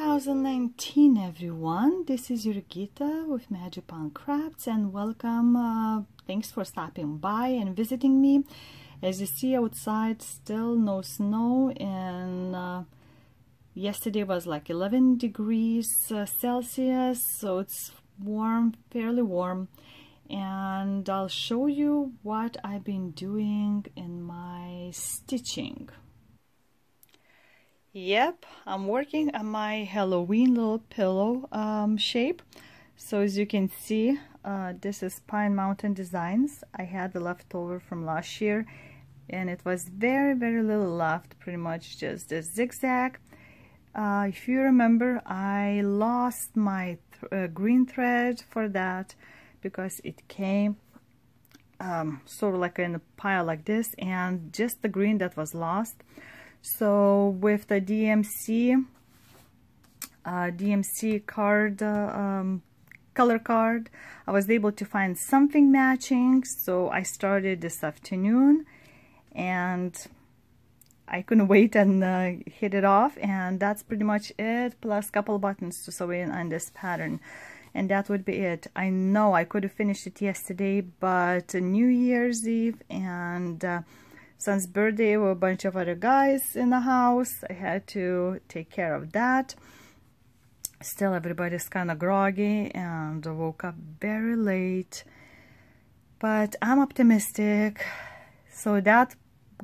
2019 everyone, this is Jurgita with Magic on Crafts and welcome. Thanks for stopping by and visiting me. As you see outside, still no snow, and yesterday was like 11 degrees Celsius, so it's warm, fairly warm, and I'll show you what I've been doing in my stitching. Yep, I'm working on my Halloween little pillow shape. So as you can see, this is Pine Mountain Designs. I had the leftover from last year, and it was very little left, pretty much just a zigzag. If you remember, I lost my green thread for that because it came sort of like in a pile like this, and just the green that was lost. So with the DMC card, color card, I was able to find something matching, so I started this afternoon, and I couldn't wait and hit it off, and that's pretty much it, plus a couple buttons to sew in on this pattern, and that would be it. I know I could have finished it yesterday, but New Year's Eve and son's birthday were a bunch of other guys in the house. I had to take care of that. Still, everybody's kind of groggy and I woke up very late, but I'm optimistic. So that's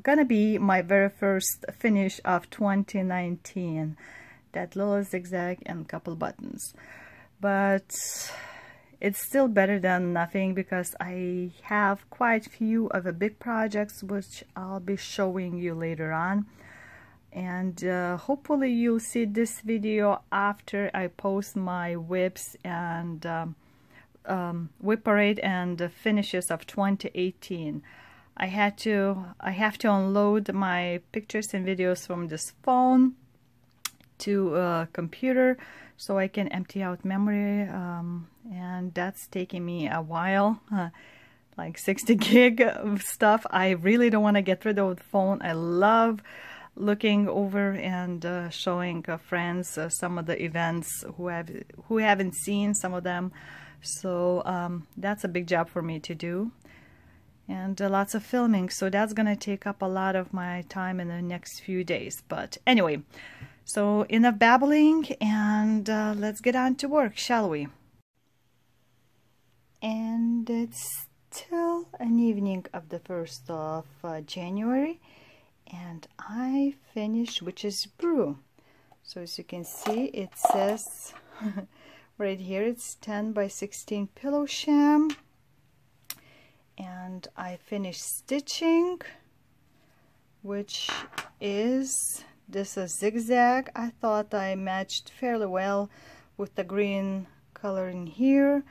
gonna be my very first finish of 2019, that little zigzag and couple buttons. But it's still better than nothing, because I have quite a few of the big projects which I'll be showing you later on, and hopefully you'll see this video after I post my whips and whip parade and finishes of 2018. I have to unload my pictures and videos from this phone to a computer so I can empty out memory, and that's taking me a while, like 60 gig of stuff. I really don't want to get rid of the phone. I love looking over and showing friends some of the events who haven't seen some of them. So that's a big job for me to do, and lots of filming, so that's gonna take up a lot of my time in the next few days. But anyway, so enough babbling, and let's get on to work, shall we? And it's still an evening of the 1st of January, and I finished, which is brew. So as you can see, it says right here, it's 10 by 16 pillow sham, and I finished stitching, which is this is zigzag. I thought I matched fairly well with the green color in here.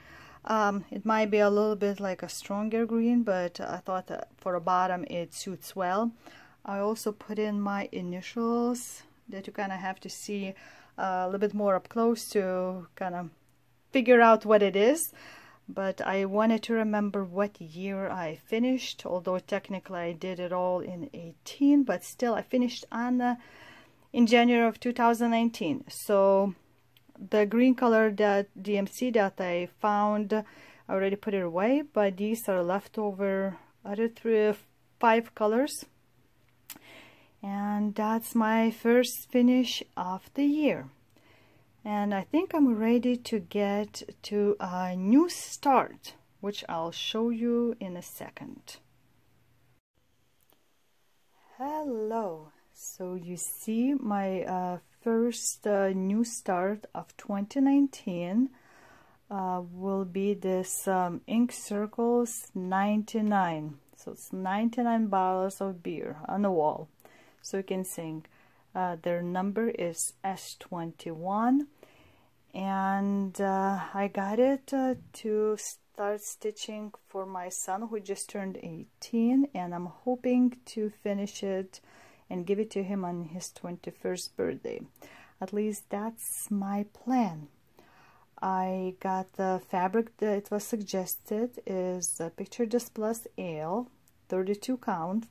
It might be a little bit like a stronger green, but I thought that for a bottom it suits well. I also put in my initials that you kind of have to see a little bit more up close to kind of figure out what it is. But I wanted to remember what year I finished, although technically I did it all in 18, but still I finished on in January of 2019. So the green color, that DMC that I found, I already put it away, but these are leftover other 5 colors, and that's my first finish of the year. And I think I'm ready to get to a new start, which I'll show you in a second. Hello. So you see my first new start of 2019 will be this Ink Circles 99. So it's 99 bottles of beer on the wall. So you can see their number is S21. And I got it to start stitching for my son, who just turned 18, and I'm hoping to finish it and give it to him on his 21st birthday. At least that's my plan. I got the fabric that it was suggested is Picture This Plus Ale, 32 count,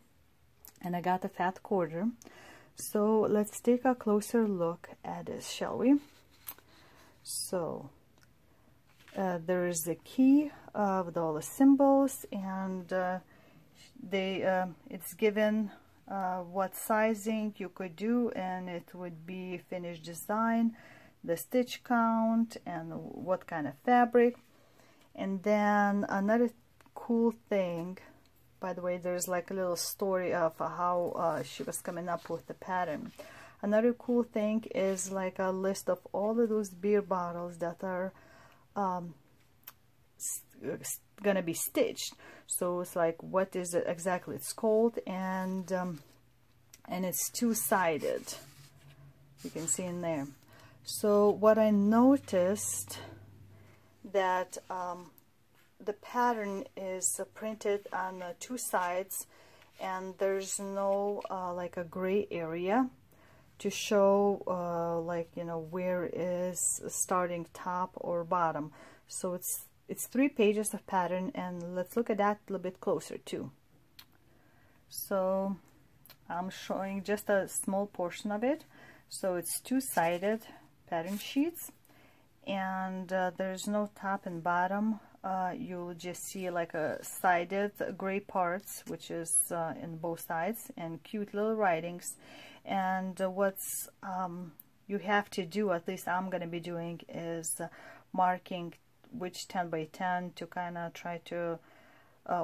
and I got a fat quarter. So let's take a closer look at this, shall we? So there is the key with all the symbols, and it's given what sizing you could do, and it would be finished design, the stitch count, and what kind of fabric. And then another cool thing, by the way, there's like a little story of how she was coming up with the pattern. Another cool thing is like a list of all of those beer bottles that are gonna be stitched. So it's like, what is it exactly it's called, and it's two-sided, you can see in there. So what I noticed, that the pattern is printed on two sides, and there's no like a gray area to show like, you know, where is starting top or bottom. So it's 3 pages of pattern, and let's look at that a little bit closer too. So I'm showing just a small portion of it. So it's two-sided pattern sheets, and there's no top and bottom. You'll just see like a sided gray parts, which is in both sides, and cute little writings. And what's you have to do, at least I'm going to be doing, is marking which 10 by 10 to kind of try to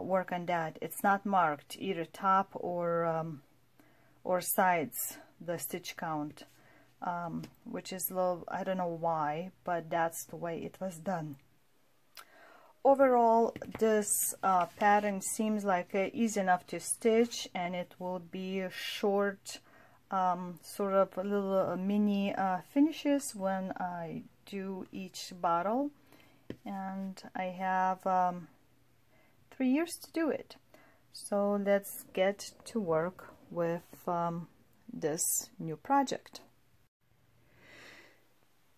work on that. It's not marked either top or sides, the stitch count, which is a little, I don't know why, but that's the way it was done. Overall, this pattern seems like easy enough to stitch, and it will be short, sort of a little mini finishes when I do each bottle. And I have 3 years to do it. So let's get to work with this new project.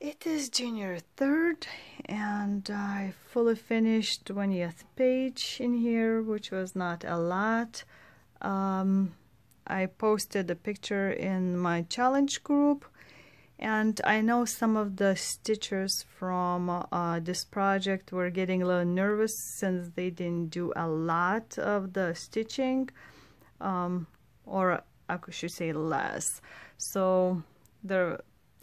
It is January 3rd, and I fully finished 20th page in here, which was not a lot. I posted a picture in my challenge group, and I know some of the stitchers from this project were getting a little nervous since they didn't do a lot of the stitching, or I should say less. So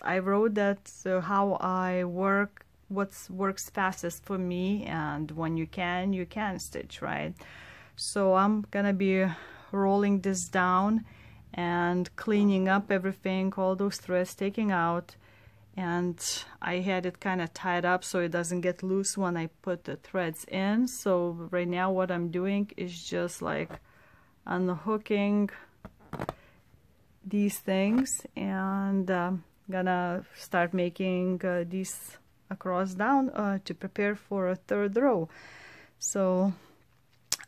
I wrote that how I work, what works fastest for me, and when you can stitch, right? So I'm gonna be rolling this down and cleaning up everything, all those threads, taking out, and I had it kind of tied up so it doesn't get loose when I put the threads in. So right now what I'm doing is just like unhooking these things, and gonna start making these across down to prepare for a 3rd row. So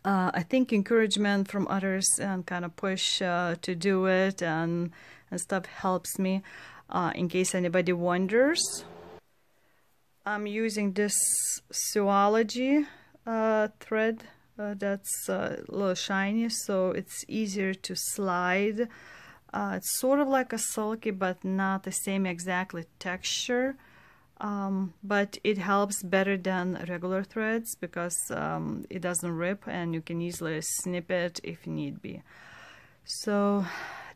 I think encouragement from others and kind of push to do it and stuff helps me. In case anybody wonders, I'm using this Zoology thread that's a little shiny, so it's easier to slide. It's sort of like a silky, but not the same exactly texture. But it helps better than regular threads because it doesn't rip, and you can easily snip it if need be. So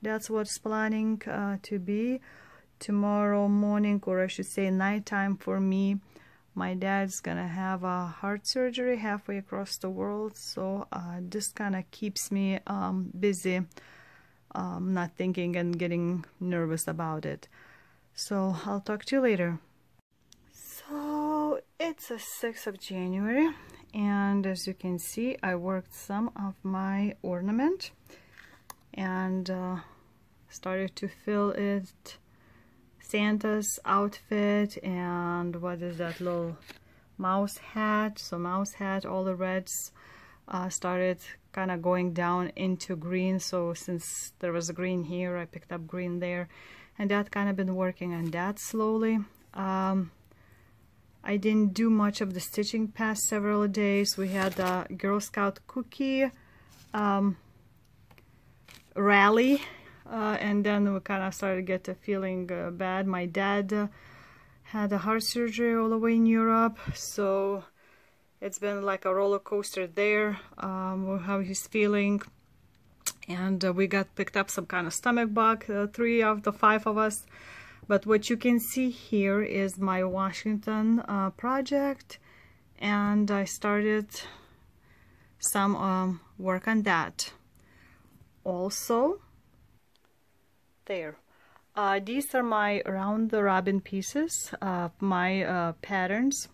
that's what's planning to be tomorrow morning, or I should say nighttime for me. My dad's gonna have a heart surgery halfway across the world, so this kind of keeps me busy, not thinking and getting nervous about it. So I'll talk to you later. So it's the 6th of January, and as you can see, I worked some of my ornament and started to fill it. Santa's outfit, and what is that little mouse hat? So mouse hat, all the reds started kind of going down into green. So since there was a green here, I picked up green there, and that kind of been working on that slowly. I didn't do much of the stitching past several days. We had a Girl Scout cookie rally, and then we kind of started to get feeling bad. My dad had a heart surgery all the way in Europe, so it's been like a roller coaster there, how he's feeling. And we got picked up some kind of stomach bug, 3 of the 5 of us. But what you can see here is my Washington project, and I started some work on that. Also, there. These are my round robin pieces of my patterns,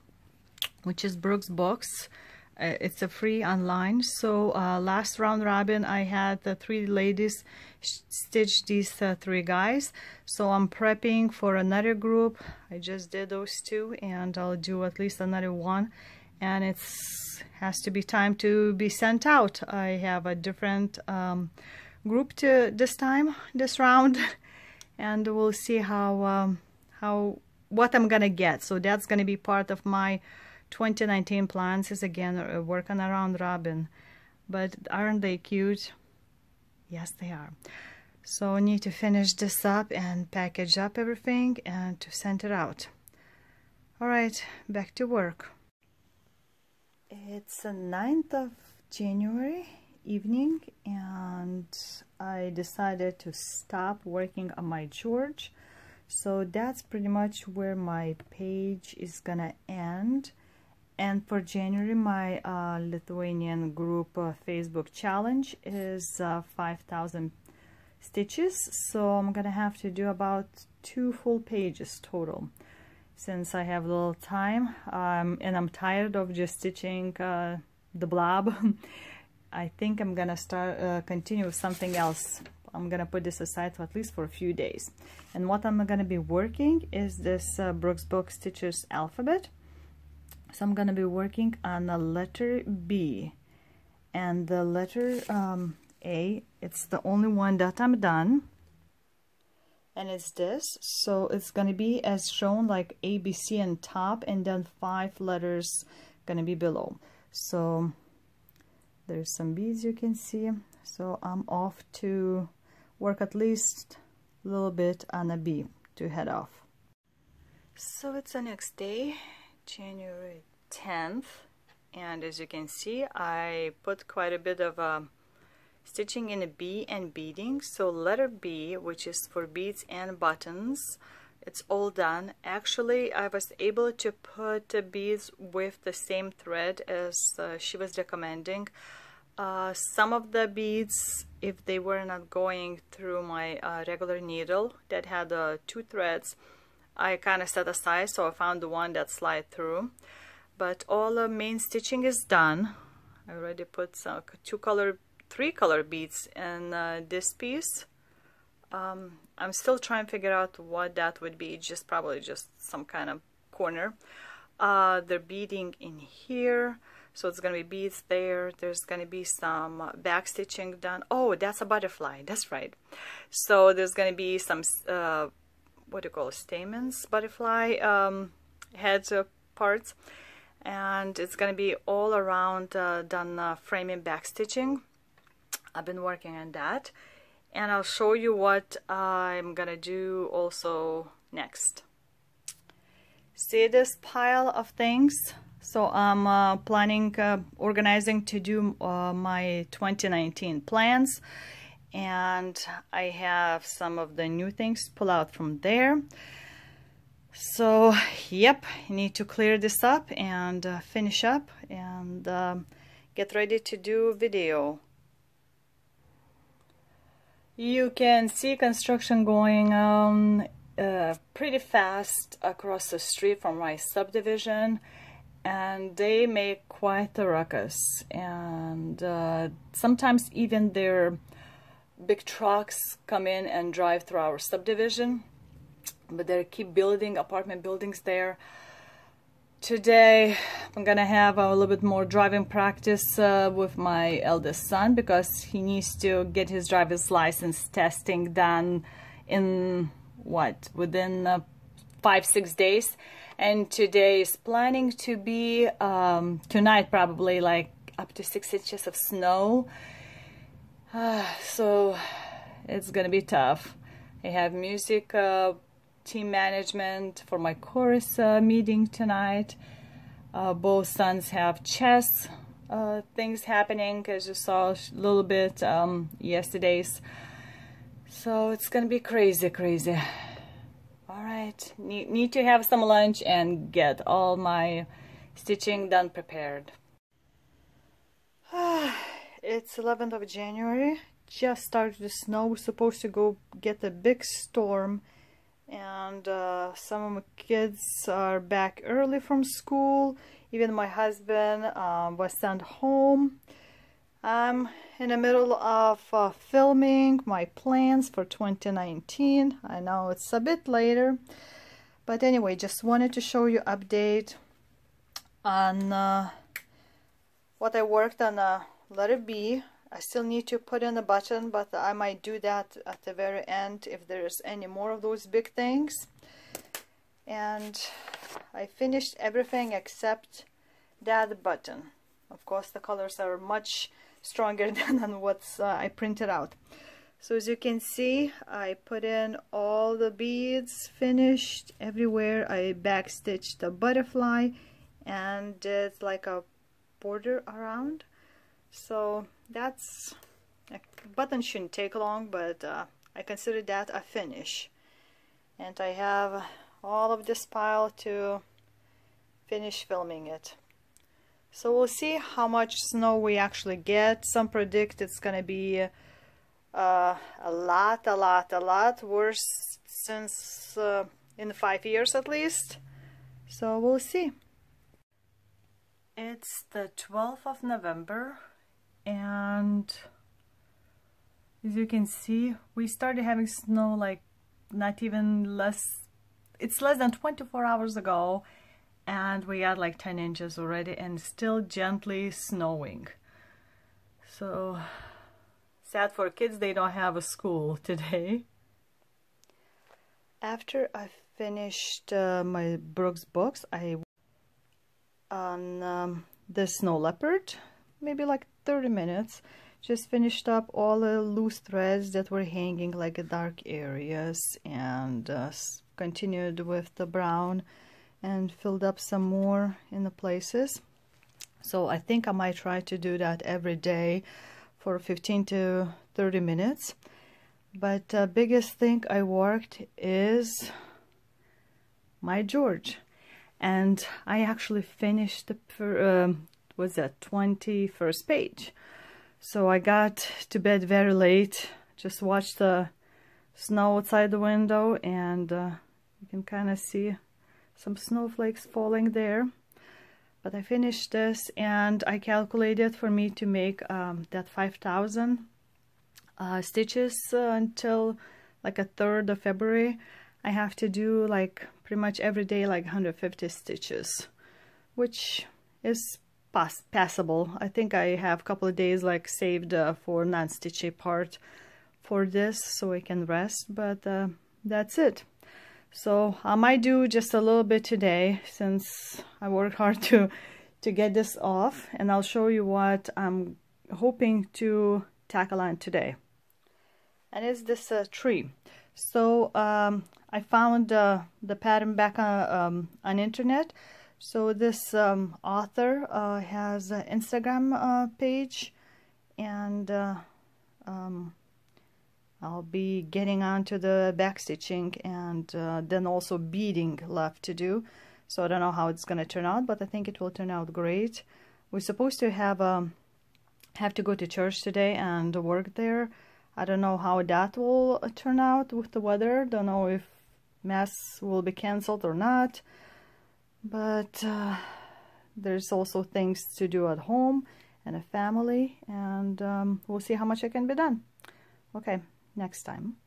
which is Brooke's books. It's a free online. So last round robin I had the 3 ladies stitch these 3 guys. So I'm prepping for another group. I just did those 2, and I'll do at least another 1, and it's has to be time to be sent out. I have a different group to this round, and we'll see what I'm gonna get. So that's gonna be part of my 2019 plans, is again working around robin. But aren't they cute? Yes, they are. So I need to finish this up and package up everything and to send it out. All right, back to work. It's the 9th of January evening, and I decided to stop working on my George. So that's pretty much where my page is gonna end. And for January, my Lithuanian group Facebook challenge is 5,000 stitches. So I'm gonna have to do about 2 full pages total, since I have little time, and I'm tired of just stitching the blob. I think I'm gonna start continue with something else. I'm gonna put this aside for at least for a few days. And what I'm gonna be working is this Brooke's Book Stitches alphabet. So I'm gonna be working on the letter B, and the letter A, it's the only one that I'm done, and it's this. So it's gonna be as shown, like A, B, C on top, and then 5 letters gonna be below. So there's some beads you can see. So I'm off to work at least a little bit on a B to head off. So it's the next day, January 10th, and as you can see, I put quite a bit of stitching in a B and beading. So letter B, which is for beads and buttons, it's all done. Actually, I was able to put the beads with the same thread as she was recommending. Some of the beads, if they were not going through my regular needle that had 2 threads, I kind of set aside, so I found the one that slide through. But all the main stitching is done. I already put some 3 color beads in this piece. I'm still trying to figure out what that would be. Probably just some kind of corner. They're beading in here, so it's gonna be beads there. There's gonna be some back stitching done. Oh, that's a butterfly, that's right. So there's gonna be some what do you call it, stamens, butterfly heads parts, and it's gonna be all around done framing back stitching. I've been working on that, and I'll show you what I'm gonna do also next. See this pile of things? So I'm planning, organizing to do my 2019 plans, and I have some of the new things pull out from there. So yep, I need to clear this up and finish up and get ready to do video. You can see construction going on pretty fast across the street from my subdivision, and they make quite a ruckus, and sometimes even their big trucks come in and drive through our subdivision, but they keep building apartment buildings there. Today I'm gonna have a little bit more driving practice with my eldest son, because he needs to get his driver's license testing done in within 5-6 days, and today is planning to be tonight probably like up to 6 inches of snow. So it's gonna be tough. I have music team management for my chorus meeting tonight. Both sons have chess things happening, as you saw a little bit yesterday's. So it's gonna be crazy. All right, need to have some lunch and get all my stitching done, prepared. It's 11th of January. Just started to snow. We're supposed to go get a big storm, and some of my kids are back early from school. Even my husband was sent home. I'm in the middle of filming my plans for 2019. I know it's a bit later, but anyway, just wanted to show you update on what I worked on letter B. I still need to put in a button, but I might do that at the very end if there's any more of those big things. And I finished everything except that button. Of course, the colors are much stronger than what I printed out. So as you can see, I put in all the beads, finished everywhere. I backstitched the butterfly and did like a border around. So that's, a button shouldn't take long, but I consider that a finish. And I have all of this pile to finish filming it. So we'll see how much snow we actually get. Some predict it's gonna be a lot worse since in 5 years at least. So we'll see. It's the 12th of November, and as you can see, we started having snow like not even less, it's less than 24 hours ago, and we got like 10 inches already and still gently snowing. So sad for kids, they don't have a school today. After I finished my Brooke's books, I on the snow leopard, maybe like 30 minutes. Just finished up all the loose threads that were hanging like dark areas, and continued with the brown and filled up some more in the places. So I think I might try to do that every day for 15 to 30 minutes. But the biggest thing I worked is my George. And I actually finished the was that 21st page. So I got to bed very late, just watched the snow outside the window, and you can kind of see some snowflakes falling there. But I finished this, and I calculated for me to make that 5,000 stitches until like a 3rd of February. I have to do like pretty much every day like 150 stitches, which is passable. I think I have a couple of days like saved for non-stitchy part for this, so I can rest, but that's it. So I might do just a little bit today since I worked hard to get this off, and I'll show you what I'm hoping to tackle on today. And it's this tree. So I found the pattern back on internet. So this author has an Instagram page, and I'll be getting onto the backstitching and then also beading left to do. So I don't know how it's going to turn out, but I think it will turn out great. We're supposed to have to go to church today and work there. I don't know how that will turn out with the weather. Don't know if Mass will be canceled or not. But there's also things to do at home and a family, and we'll see how much I can be done. Okay, next time.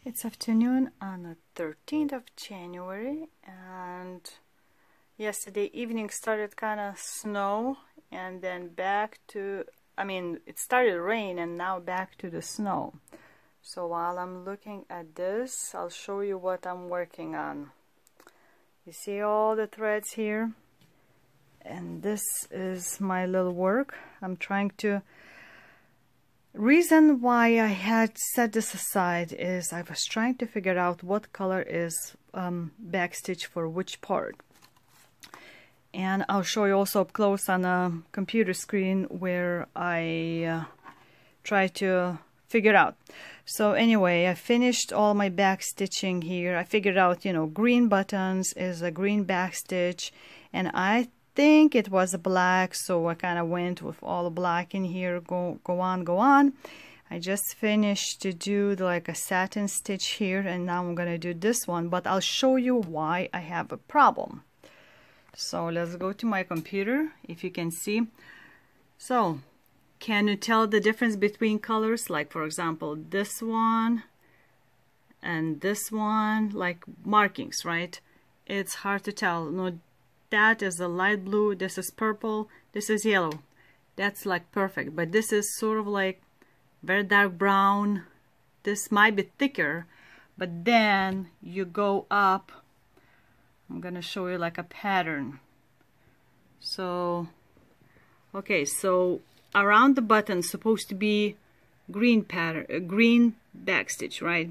It's afternoon on the 13th of January, and yesterday evening started kind of snow, and then back to, it started rain and now back to the snow. So while I'm looking at this, I'll show you what I'm working on. You see all the threads here, and this is my little work. I'm trying to Reason why I had set this aside is I was trying to figure out what color is backstitch for which part. And I'll show you also up close on a computer screen where I try to figure out. So anyway, I finished all my back stitching here. I figured out, you know, green buttons is a green back stitch, and I think it was a black, so I kind of went with all black in here. Go on. I just finished to do like a satin stitch here, and now I'm gonna do this one, but I'll show you why I have a problem. So let's go to my computer, if you can see. So can you tell the difference between colors? Like for example, this one and this one, like markings, right? It's hard to tell. No, that is a light blue, this is purple, this is yellow. That's like perfect, but this is sort of like very dark brown. This might be thicker, but then you go up. I'm gonna show you like a pattern. So okay, so around the button supposed to be green pattern, green backstitch, right?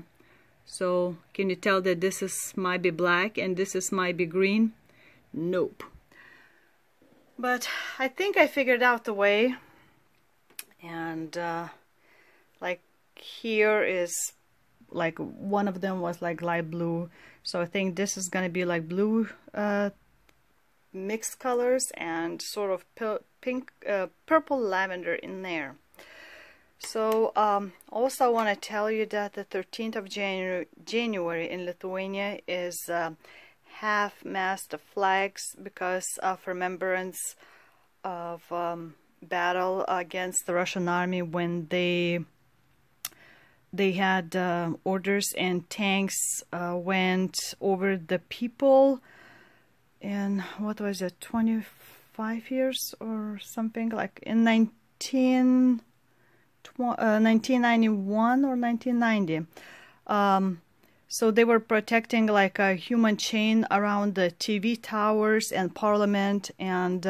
So can you tell that this is might be black and this is might be green? Nope. But I think I figured out the way. And like here is like one of them was like light blue, so I think this is gonna be like blue mixed colors and sort of pink, purple lavender in there. So also I want to tell you that the 13th of January in Lithuania is half-mast flags because of remembrance of battle against the Russian army when they had orders and tanks went over the people in, what was it, 25 years or something, like in 1991 or 1990. So they were protecting like a human chain around the TV towers and parliament, and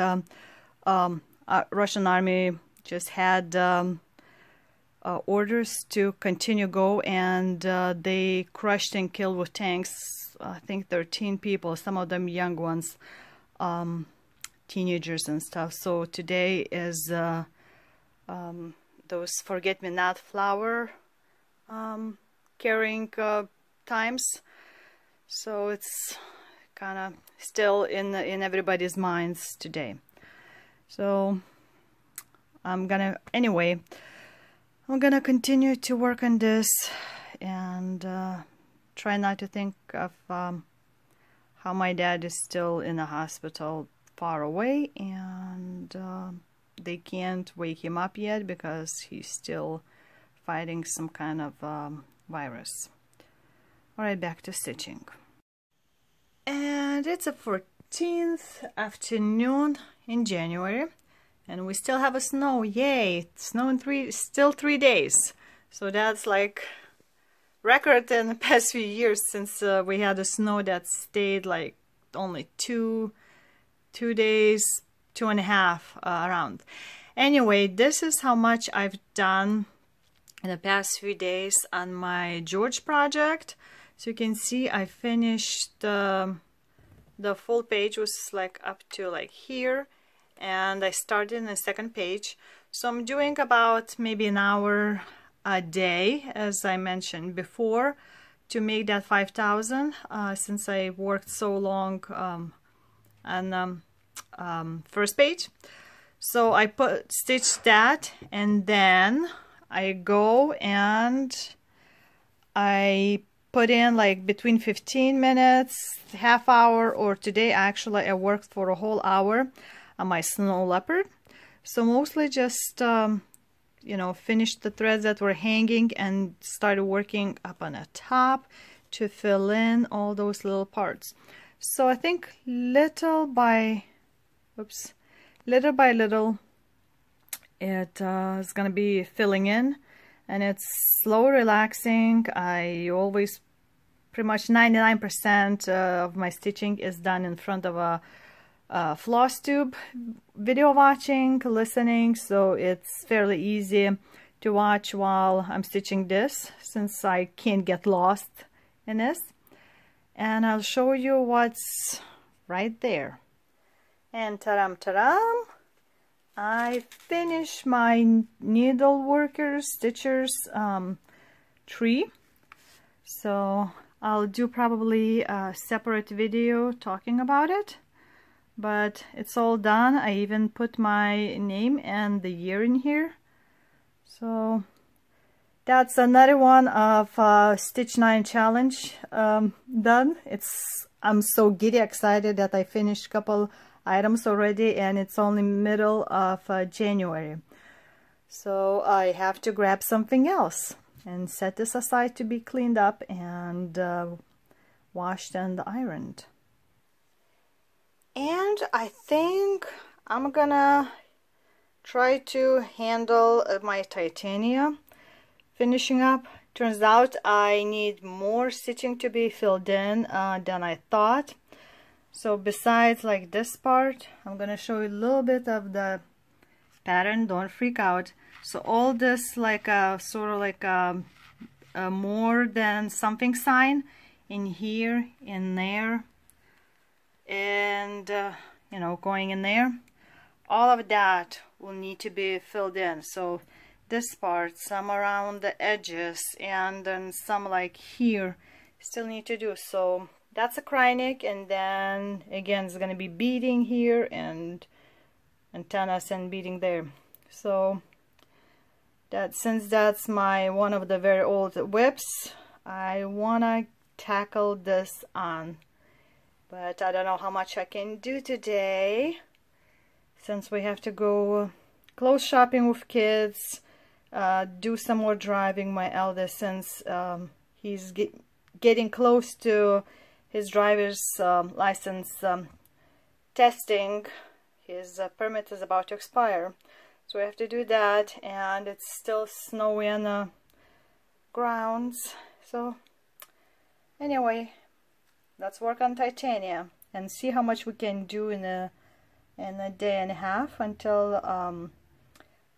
Russian army just had orders to continue go, and they crushed and killed with tanks, I think 13 people, some of them young ones, teenagers and stuff. So today is those forget-me-not flower carrying times, so it's kind of still in everybody's minds today. So I'm gonna continue to work on this and try not to think of how my dad is still in a hospital far away, and they can't wake him up yet because he's still fighting some kind of virus. Alright, back to stitching. And it's a 14th afternoon in January, and we still have a snow. Yay! Snow in still 3 days. So that's like record in the past few years, since we had a snow that stayed like only two days, 2.5 around. Anyway, this is how much I've done in the past few days on my George project. So you can see I finished the full page, was like up to like here, and I started in the second page. So I'm doing about maybe an hour a day, as I mentioned before, to make that 5,000 since I worked so long on first page. So I stitch that, and then I go and I put in like between 15 minutes, half hour, or today actually I worked for a whole hour on my snow leopard. So mostly just you know, finished the threads that were hanging and started working up on the top to fill in all those little parts. So I think little by little it is gonna be filling in, and it's slow, relaxing. I always, pretty much 99% of my stitching is done in front of a Flosstube, video watching, listening, so it's fairly easy to watch while I'm stitching this, since I can't get lost in this. And I'll show you what's right there. And taram taram, I finished my Needleworker Stitchers tree. So I'll do probably a separate video talking about it, but it's all done. I even put my name and the year in here. So that's another one of Stitch 9 challenge done. I'm so giddy excited that I finished a couple items already, and it's only middle of January. So I have to grab something else and set this aside to be cleaned up and washed and ironed. And I think I'm gonna try to handle my Titania finishing up. Turns out I need more stitching to be filled in than I thought. So besides like this part, I'm gonna show you a little bit of the pattern. Don't freak out. So all this like sort of like a more than something sign in here, in there, and you know, going in there, all of that will need to be filled in. So this part, some around the edges, and then some like here still need to do. So that's a cryonic, and then again it's gonna be beading here and antennas and beading there. So that, since that's my one of the very old whips, I wanna tackle this on, but I don't know how much I can do today, since we have to go clothes shopping with kids, do some more driving. My eldest, since he's getting close to his driver's license testing, his permit is about to expire, so we have to do that, and it's still snowy on the grounds. So anyway, let's work on Titania and see how much we can do in a day and a half until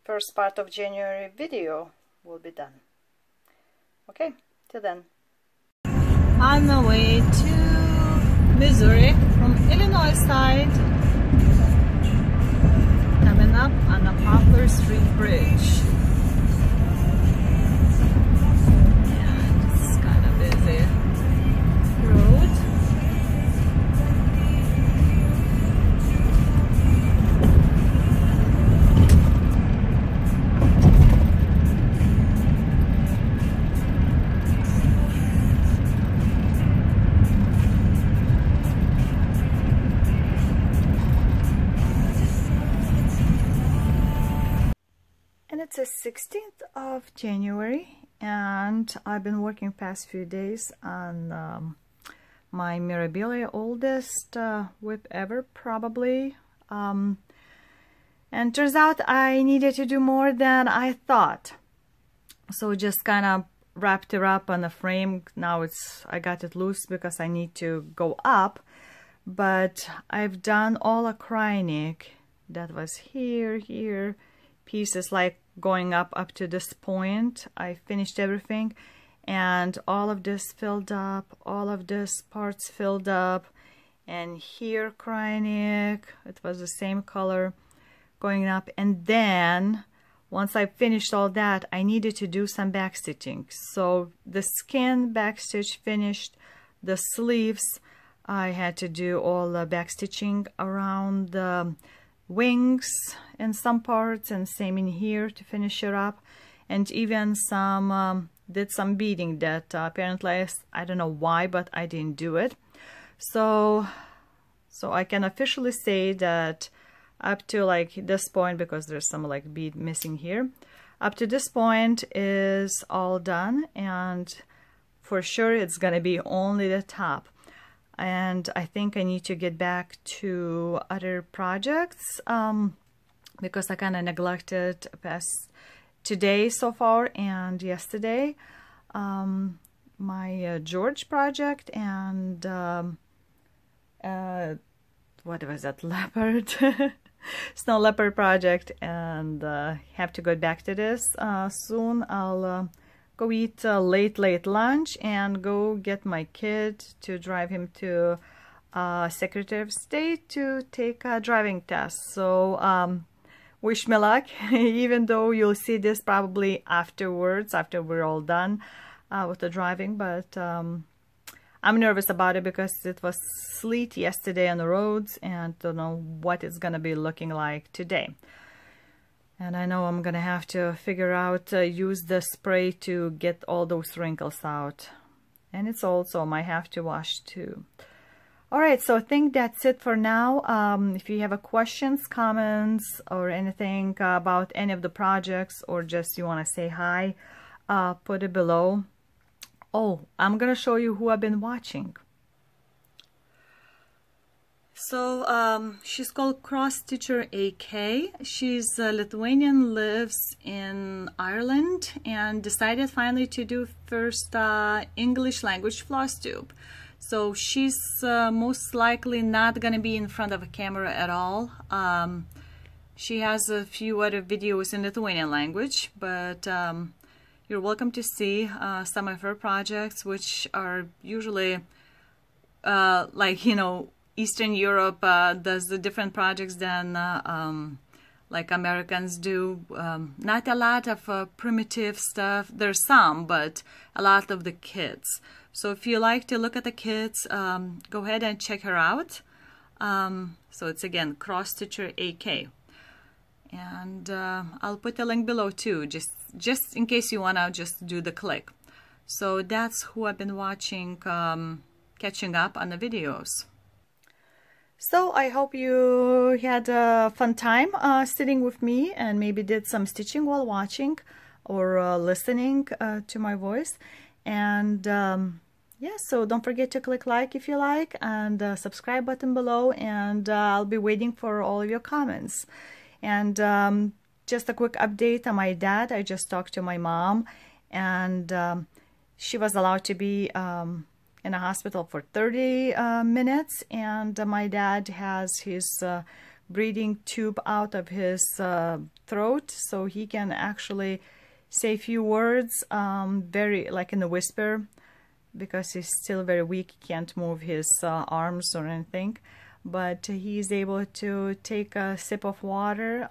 first part of January video will be done. Okay, till then. On the way to Missouri from Illinois side, coming up on the Poplar Street Bridge. And it's kind of busy road. It's the 16th of January, and I've been working past few days on my Mirabilia, oldest whip ever probably, and turns out I needed to do more than I thought, so just kind of wrapped it up on the frame. Now I got it loose because I need to go up, but I've done all a cryonic that was here pieces like going up to this point. I finished everything, and all of this filled up, all of this parts filled up, and here cryonic, it was the same color going up. And then once I finished all that, I needed to do some back stitching. So the skin back stitch finished, the sleeves I had to do all the back stitching around the wings in some parts, and same in here to finish it up, and even some did some beading that apparently I don't know why, but I didn't do it. So I can officially say that up to like this point, because there's some like bead missing here, up to this point is all done, and for sure it's gonna be only the top. And I think I need to get back to other projects because I kind of neglected past today so far and yesterday my George project and what was that, Leopard Snow Leopard project, and have to go back to this soon. I'll go eat late lunch and go get my kid to drive him to Secretary of State to take a driving test. So wish me luck, even though you'll see this probably afterwards, after we're all done with the driving. But I'm nervous about it because it was sleet yesterday on the roads, and don't know what it's gonna be looking like today. And I know I'm gonna have to figure out use the spray to get all those wrinkles out, and it's also might have to wash too. All right, so I think that's it for now. If you have questions, comments, or anything about any of the projects, or just you want to say hi, put it below. Oh, I'm gonna show you who I've been watching. So she's called Cross Teacher AK. She's Lithuanian, lives in Ireland, and decided finally to do first English language Flosstube. So she's most likely not gonna be in front of a camera at all. She has a few other videos in Lithuanian language, but you're welcome to see some of her projects, which are usually like, you know, Eastern Europe does the different projects than like Americans do. Not a lot of primitive stuff. There's some, but a lot of the kids. So if you like to look at the kids, go ahead and check her out. So it's again Cross Teacher AK, and I'll put the link below too, just in case you wanna just do the click. So that's who I've been watching, catching up on the videos. So I hope you had a fun time sitting with me, and maybe did some stitching while watching or listening to my voice. And yeah, so don't forget to click like if you like, and subscribe button below, and I'll be waiting for all of your comments. And just a quick update on my dad. I just talked to my mom, and she was allowed to be in a hospital for 30 minutes, and my dad has his breathing tube out of his throat, so he can actually say a few words, very like in a whisper, because he's still very weak. He can't move his arms or anything, but he's able to take a sip of water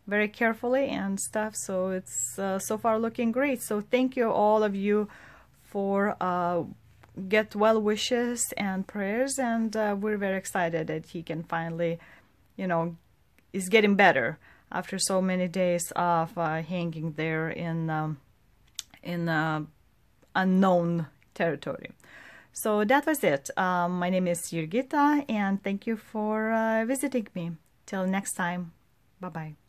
very carefully and stuff. So it's so far looking great. So thank you all of you for get well wishes and prayers, and we're very excited that he can finally, you know, is getting better after so many days of hanging there in unknown territory. So that was it. My name is Jurgita, and thank you for visiting me. Till next time, bye bye.